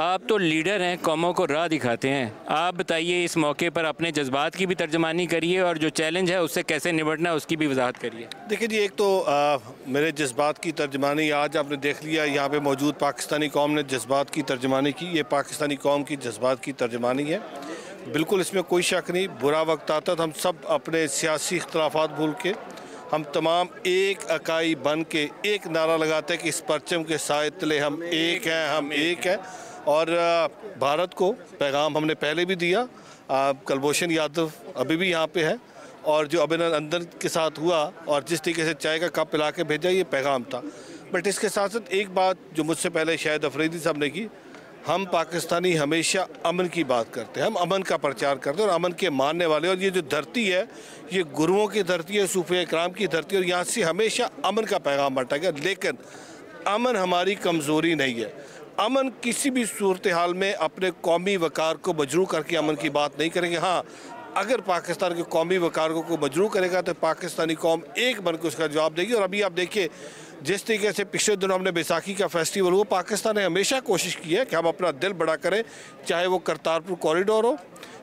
आप तो लीडर हैं, कौमों को राह दिखाते हैं। आप बताइए, इस मौके पर अपने जज्बात की भी तर्जमानी करिए और जो चैलेंज है उससे कैसे निपटना है उसकी भी वजाहत करिए। देखिए जी, एक तो मेरे जज्बात की तर्जमानी आज आपने देख लिया, यहाँ पे मौजूद पाकिस्तानी कौम ने जज्बात की तर्जमानी की। ये पाकिस्तानी कौम की जज्बात की तर्जमानी है, बिल्कुल इसमें कोई शक नहीं। बुरा वक्त आता तो हम सब अपने सियासी इख्तलाफात भूल के हम तमाम एक इकाई बन के एक नारा लगाते हैं कि इस परचम के साए तले हम एक हैं, हम एक हैं। और भारत को पैगाम हमने पहले भी दिया। कुलभूषण यादव अभी भी यहाँ पे है और जो अभिनंदन के साथ हुआ और जिस तरीके से चाय का कप पिला के भेजा, ये पैगाम था। बट इसके साथ साथ एक बात जो मुझसे पहले शायद अफरीदी साहब ने की, हम पाकिस्तानी हमेशा अमन की बात करते हैं, हम अमन का प्रचार करते हैं और अमन के मानने वाले। और ये जो धरती है, ये गुरुओं की धरती है, सूफी इकराम की धरती है और यहाँ से हमेशा अमन का पैगाम बांटा गया। लेकिन अमन हमारी कमज़ोरी नहीं है। अमन किसी भी सूरत हाल में अपने कौमी वकार को मजरूह करके अमन की बात नहीं करेंगे। हाँ, अगर पाकिस्तान के कौमी वकार को मजरूह करेगा तो पाकिस्तानी कौम एक बन के उसका जवाब देगी। और अभी आप देखिए, जिस तरीके से पिछले दिनों हमने बैसाखी का फेस्टिवल हुआ, पाकिस्तान ने हमेशा कोशिश की है कि हम अपना दिल बड़ा करें, चाहे वो करतारपुर कॉरिडोर हो,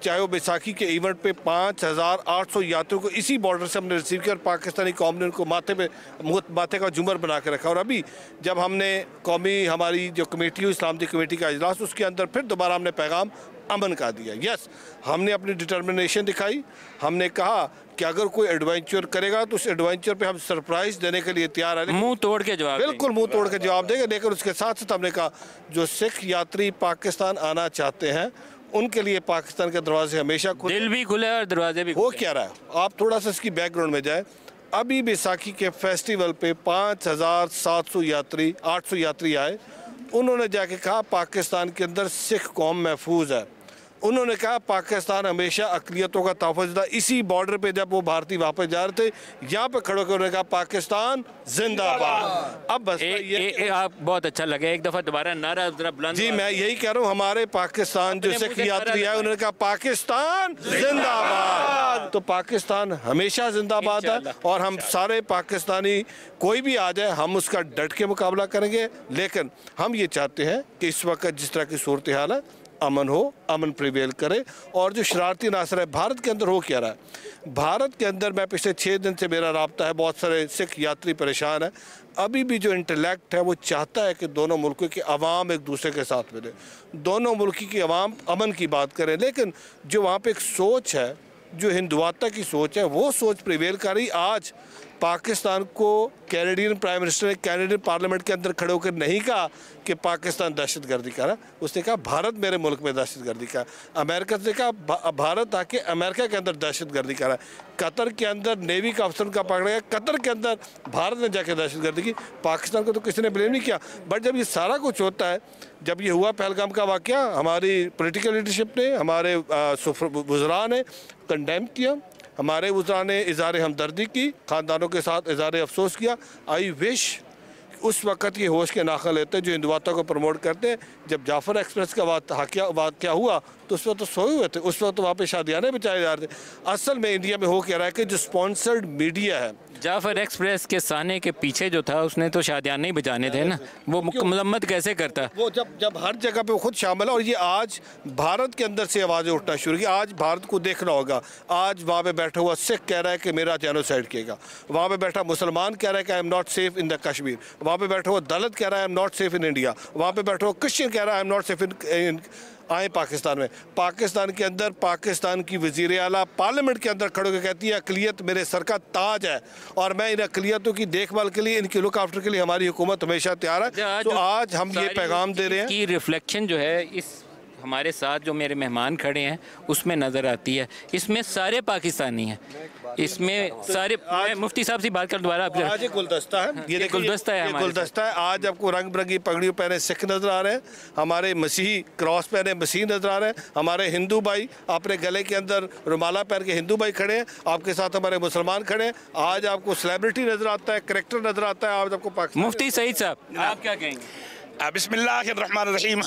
चाहे वो बैसाखी के इवेंट पे 5800 यात्रियों को इसी बॉर्डर से हमने रिसीव किया और पाकिस्तानी कौम ने उनको माथे का झूमर बना के रखा। और अभी जब हमने कौमी हमारी जो कमेटी हुई, इस्लामी कमेटी का इजलास, उसके अंदर फिर दोबारा हमने पैगाम अमन का दिया। यस, हमने अपनी डिटर्मिनेशन दिखाई। हमने कहा कि अगर कोई एडवेंचर करेगा तो उस एडवेंचर पे हम सरप्राइज देने के लिए तैयार है। मुंह तोड़ के जवाब, बिल्कुल मुंह तोड़ के जवाब देंगे। लेकिन उसके साथ साथ हमने कहा जो सिख यात्री पाकिस्तान आना चाहते हैं उनके लिए पाकिस्तान के दरवाजे हमेशा खुले, दिल भी खुले और दरवाजे भी। हो क्या रहा है, आप थोड़ा सा इसकी बैकग्राउंड में जाए। अभी बैसाखी के फेस्टिवल पे 5700 यात्री 800 यात्री आए। उन्होंने जाके कहा पाकिस्तान के अंदर सिख कौम महफूज है। उन्होंने कहा पाकिस्तान हमेशा अक़लियतों का तहफ़्फ़ुज़ था। इसी बॉर्डर पे जब वो भारतीय वापस जा रहे थे, यहाँ पे खड़े होकर उन्होंने कहा पाकिस्तान जिंदाबाद। अब बस आप बहुत अच्छा लगे, एक दफ़ा दोबारा नारा जरा बुलंद। जी, मैं यही कह रहा हूँ, हमारे पाकिस्तान जो सिख यात्री आए उन्होंने कहा पाकिस्तान जिंदाबाद। तो पाकिस्तान हमेशा जिंदाबाद है और हम सारे पाकिस्तानी कोई भी आ जाए हम उसका डट के मुकाबला करेंगे। लेकिन हम ये चाहते हैं कि इस वक्त जिस तरह की सूरत हाल है, अमन हो, अमन प्रिवेल करे। और जो शरारती नासर है भारत के अंदर हो क्या रहा है, भारत के अंदर मैं पिछले 6 दिन से मेरा राब्ता है, बहुत सारे सिख यात्री परेशान है। अभी भी जो इंटेलेक्ट है वो चाहता है कि दोनों मुल्कों की आवाम एक दूसरे के साथ मिले, दोनों मुल्क की आवाम अमन की बात करें। लेकिन जो वहाँ पे एक सोच है, जो हिंदुवाता की सोच है, वो सोच प्रिवेल कर रही। आज पाकिस्तान को कैनेडियन प्राइम मिनिस्टर ने कैनेडियन पार्लियामेंट के अंदर खड़े होकर नहीं कहा कि पाकिस्तान दहशतगर्दी कर रहा है, उसने कहा भारत मेरे मुल्क में दहशतगर्दी का। अमेरिका ने कहा भारत आके अमेरिका के अंदर दहशतगर्दी कर रहा है। कतर के अंदर नेवी का अफसर का पकड़ा गया, कतर के अंदर भारत ने जाके दहशतगर्दी की। पाकिस्तान को तो किसी ने ब्लेम नहीं किया। बट जब ये सारा कुछ होता है, जब ये हुआ पहलगाम का वाक़या, हमारी पॉलिटिकल लीडरशिप ने, हमारे वज़रा ने कंडेम किया, हमारे वज़रा ने इज़हार हमदर्दी की, ख़ानदानों के साथ इज़हार अफसोस किया। आई विश उस वक़्त ये होश के नाखा लेते जो हिंदुवाता को प्रमोट करते। जब जाफ़र एक्सप्रेस का वाक़या हुआ तो उस वक्त तो सोए हुए थे, उस वक्त तो वहाँ पे शादियाने बचाए जा रहे थे। असल में इंडिया में हो क्या रहा है कि जो स्पॉन्सर्ड मीडिया है, जाफ़र एक्सप्रेस के साने के पीछे जो था उसने तो शादियाने ही बचाने थे ना, वो मजम्मत कैसे करता? वो जब हर जगह पे वो खुद शामिल है। और ये आज भारत के अंदर से आवाज़ें उठना शुरू की। आज भारत को देखना होगा, आज वहाँ पे बैठा हुआ सिख कह रहा है कि मेरा जेनोसाइड किएगा, वहाँ पे बैठा मुसलमान कह रहा है कि I am not safe in the Kashmir, वहाँ पे बैठा हुआ दलित कह रहा है I am not safe in India, वहाँ पे बैठा हुआ क्रिश्चियन कह रहा है I am not safe in आए पाकिस्तान में। पाकिस्तान के अंदर पाकिस्तान की वज़ीर आला पार्लियामेंट के अंदर खड़े होकर कहती है अक़लियत मेरे सर का ताज है और मैं इन अक़लियतों की देखभाल के लिए, इनकी लुक आफ्टर के लिए हमारी हुकूमत हमेशा तैयार है। तो आज हम ये पैगाम दे रहे हैं कि रिफ्लेक्शन जो है इस हमारे साथ जो मेरे मेहमान खड़े हैं उसमें नज़र आती है। इसमें सारे पाकिस्तानी हैं, इसमें सारे। मुफ्ती साहब से बात कर दोबारा। आज एक गुलदस्ता है, ये गुलदस्ता है, गुलदस्ता है। आज आपको रंग बिरंगी पगड़ियों पहने सिख नजर आ रहे हैं, हमारे मसीही क्रॉस पहने मसीह नजर आ रहे हैं, हमारे हिंदू भाई अपने गले के अंदर रुमाला पहन के हिंदू भाई खड़े हैं, आपके साथ हमारे मुसलमान खड़े हैं। आज आपको सेलिब्रिटी नजर आता है, करेक्टर नजर आता है। आज आपको मुफ्ती सईद साहब, आप क्या कहेंगे? बिस्मिल्लाहिर्रहमानिर्रहीम।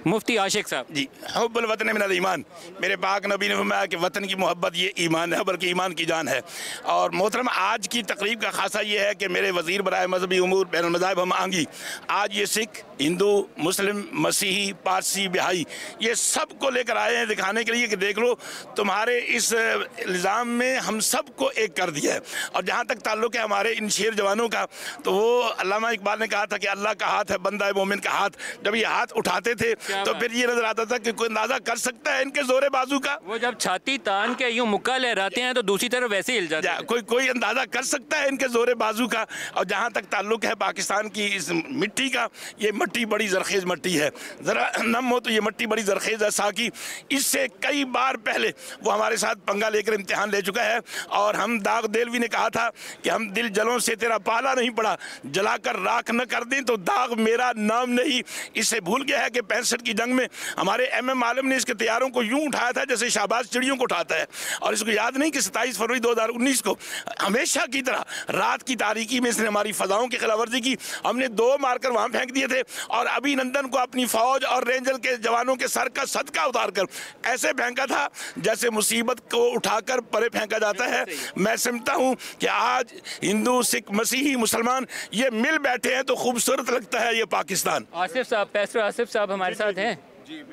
मुफ्ती आशिक साहब जी, हुब्बुल वतन मिनल ईमान। मेरे पाक नबी ने फरमाया कि वतन की मोहब्बत ये ईमान है, बल्कि ईमान की जान है। और मोहतरम, आज की तकरीब का खासा ये है कि मेरे वज़ीर बराए मजहबी उमूर बैनुल मज़ाहिब हम आंगी, आज ये सिख, हिंदू, मुस्लिम, मसीही, पारसी, बिहाई, ये सब को लेकर आए हैं दिखाने के लिए कि देख लो तुम्हारे इस इल्ज़ाम में हम सब को एक कर दिया है। और जहाँ तक ताल्लुक़ है हमारे इन शेर जवानों का, तो वो अल्लामा इकबाल ने कहा था कि अल्लाह का हाथ है, बंदा मोमिन का हाथ। जब ये हाथ उठाते थे तो फिर ये नजर आता था कि कोई अंदाजा कर सकता है इनके जोरे बाजू का। वो जब छाती तान के यूं मुक्का लहराते हैं तो दूसरी तरफ वैसे ही हिल जाते हैं। कोई अंदाजा कर सकता है इनके जोरे बाजू का। और जहाँ तक ताल्लुक है पाकिस्तान की इस मिट्टी का, ये मिट्टी बड़ी जरखेज मिट्टी है। ज़रा नम हो तो ये मिट्टी बड़ी जरखेज है। साकी इससे कई बार पहले वो हमारे साथ पंगा लेकर इम्तिहान ले चुका है। और हम दाग देलवी ने कहा था कि हम दिल जलों से तेरा पाला नहीं पड़ा, जलाकर राख न कर दें तो दाग मेरा नाम नहीं। इससे भूल गया है कि 65 की जंग में हमारे MM आलम ने इसके तैयारों को यूं उठाया था जैसे शाहबाज चिड़ियों को उठाता है। और इसको याद नहीं कि 27 फरवरी 2019 को हमेशा की तरह रात की तारीकी में इसने हमारी फजाओं की खिलाफवर्जी की। हमने 2 मारकर वहां फेंक दिए थे और अभिनंदन को अपनी फौज और रेंजर के जवानों के सर का सदका उतार कर ऐसे फेंका था जैसे मुसीबत को उठाकर परे फेंका जाता है। मैं समझता हूँ कि आज हिंदू, सिख, मसीही, मुसलमान ये मिल बैठे हैं तो खूबसूरत लगता है ये पाकिस्तान। आसिफ साहब, पैसर आसिफ साहब हमारे साथ हैं जी।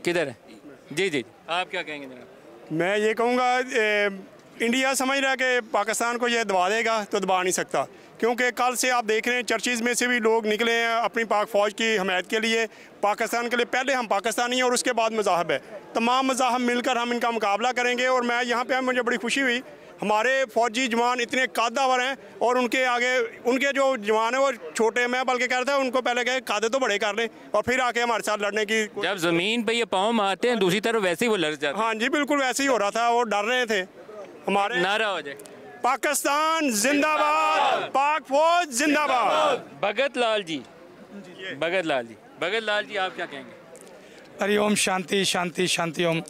किधर है? जी जी, आप क्या कहेंगे जनाब? मैं ये कहूँगा इंडिया समझ रहा है कि पाकिस्तान को ये दबा देगा, तो दबा नहीं सकता। क्योंकि कल से आप देख रहे हैं चर्चिज़ में से भी लोग निकले हैं अपनी पाक फ़ौज की हमायत के लिए, पाकिस्तान के लिए। पहले हम पाकिस्तानी हैं और उसके बाद मज़ाहब है। तमाम मज़ाहब मिलकर हम इनका मुकाबला करेंगे। और मैं यहाँ पे मुझे बड़ी खुशी हुई, हमारे फ़ौजी जवान इतने कादावर हैं और उनके आगे उनके जो जवान हैं वो छोटे, मैं बल्कि कह रहा था उनको पहले कहे कादे तो बड़े कर लें और फिर आके हमारे साथ लड़ने की। जब ज़मीन पे ये पाँव मारते हैं दूसरी तरफ वैसे ही वो लड़ जाते हैं। हाँ जी, बिल्कुल वैसे ही हो रहा था। वो डर रहे थे। हमारे नारा हो जाए, पाकिस्तान जिंदाबाद, पाक फौज जिंदाबाद। भगत लाल जी, भगत लाल जी, भगत लाल जी, आप क्या कहेंगे? हरि ओम, शांति शांति शांति ओम।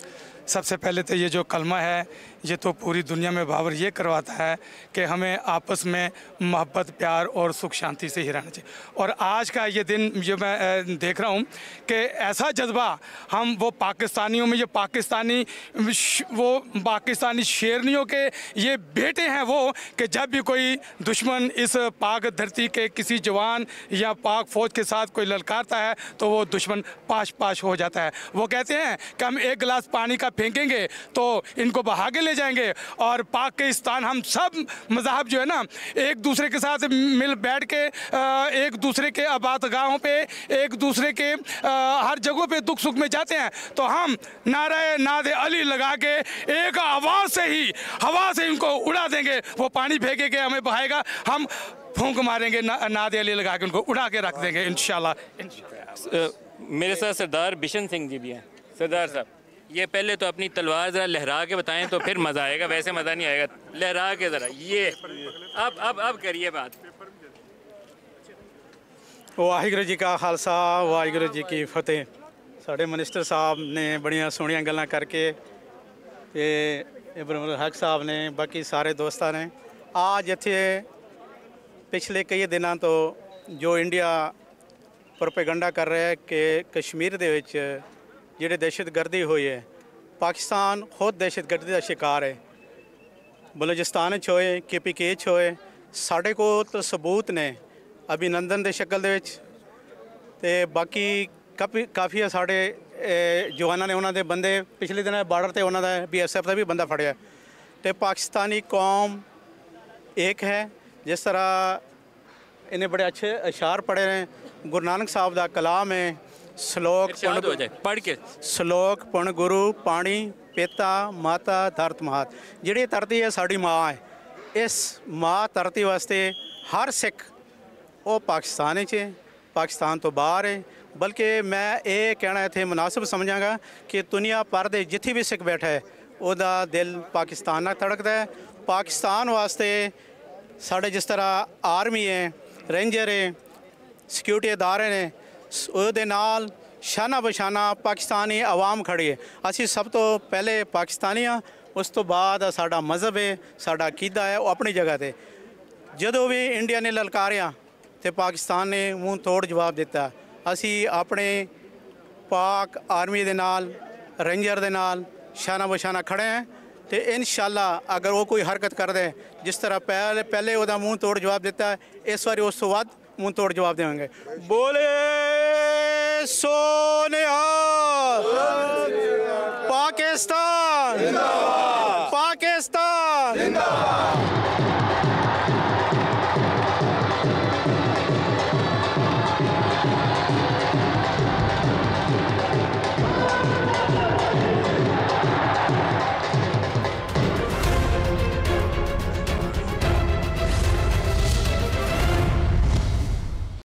सबसे पहले तो ये जो कलमा है ये तो पूरी दुनिया में बाबर ये करवाता है कि हमें आपस में मोहब्बत, प्यार और सुख शांति से ही रहना चाहिए। और आज का ये दिन जो मैं देख रहा हूँ कि ऐसा जज्बा हम वो पाकिस्तानियों में, ये पाकिस्तानी शेरनियों के ये बेटे हैं वो, कि जब भी कोई दुश्मन इस पाक धरती के किसी जवान या पाक फ़ौज के साथ कोई ललकारता है तो वो दुश्मन पाश पाश हो जाता है। वो कहते हैं कि हम 1 गिलास पानी का फेंकेंगे तो इनको बहा के ले जाएंगे। और पाकिस्तान हम सब मज़हब जो है ना एक दूसरे के साथ मिल बैठ के एक दूसरे के आबादगाहों पे, एक दूसरे के हर जगहों पे दुख सुख में जाते हैं। तो हम नारे नादे अली लगा के एक आवाज़ से ही हवा से इनको उड़ा देंगे। वो पानी फेंकेंगे, हमें बहाएगा, हम फूंक मारेंगे, नादे अली लगा के उनको उड़ा के रख देंगे इंशाल्लाह। मेरे साथ सरदार बिशन सिंह जी भी हैं। सरदार साहब, ये पहले तो अपनी तलवार ज़रा लहरा के बताएं तो फिर मज़ा आएगा, वैसे मज़ा नहीं आएगा। लहरा के ज़रा ये अब करिए बात। वाहिगुरू जी का खालसा, वाहिगुरू जी की फतेह। साढ़े मिनिस्टर साहब ने बड़ियां सोहनियां गल्लां करके ते इब्राहिम हक साहब ने, बाकी सारे दोस्तां ने आज इत्थे पिछले कई दिनों तो जो इंडिया प्रोपेगंडा कर रहा है कि कश्मीर दे विच जिहड़ी दहशतगर्दी हुई है, पाकिस्तान खुद दहशतगर्दी का शिकार है। बलूचिस्तान होए, KPK होए, साढ़े को तो सबूत ने अभिनंदन के शक्ल दे विच ते बाकी काफ़ी साढ़े जवानों ने उन्होंने बंदे पिछले दिन बार्डर से उन्होंने BSF का भी बंदा फड़िया। तो पाकिस्तानी कौम एक है। जिस तरह इन्हें बड़े अच्छे अशार पढ़े हैं, गुरु नानक साहब का कलाम है, श्लोक पढ़ के श्लोक पुण गुरु पानी पिता माता धरत मात। जिहड़ी धरती है साड़ी माँ है। इस माँ धरती वास्ते हर सिख वो पाकिस्तान च, पाकिस्तान तो बाहर है। बल्कि मैं ये कहना इत्थे मुनासिब समझांगा कि दुनिया भर दे जिथे भी सिख बैठा है उहदा दिल पाकिस्तान नाल धड़कदा है। पाकिस्तान वास्ते साढ़े जिस तरह आर्मी है, रेंजर है, सिक्योरिटी अदारे ने, ਉਹਦੇ ਨਾਲ शाना बशाना पाकिस्तानी आवाम खड़ी है। असी सब तो पहले पाकिस्तानी हाँ, उस तो बाद साडा मज़हब है, साडा अकीदा है, वो अपनी जगह ते। जदों भी इंडिया ने ललकारिया ਤੇ ਪਾਕਿਸਤਾਨ ਨੇ ਮੂੰਹ ਤੋੜ ਜਵਾਬ ਦਿੱਤਾ। ਅਸੀਂ ਆਪਣੇ ਪਾਕ ਆਰਮੀ ਦੇ ਨਾਲ रेंजर ਦੇ ਨਾਲ शाना बशाना खड़े हैं तो इंशाल्लाह अगर वो कोई हरकत कर दे जिस तरह पहले ਉਹਦਾ ਮੂੰਹ ਤੋੜ ਜਵਾਬ ਦਿੱਤਾ ਹੈ ਇਸ ਵਾਰੀ ਉਸ ਤੋਂ ਵੱਧ ਮੂੰਹ ਤੋੜ ਜਵਾਬ ਦੇਵਾਂਗੇ। ਬੋਲੇ ਸੋਨਿਆ पाकिस्तान जिंदाबाद, पाकिस्तान जिंदाबाद।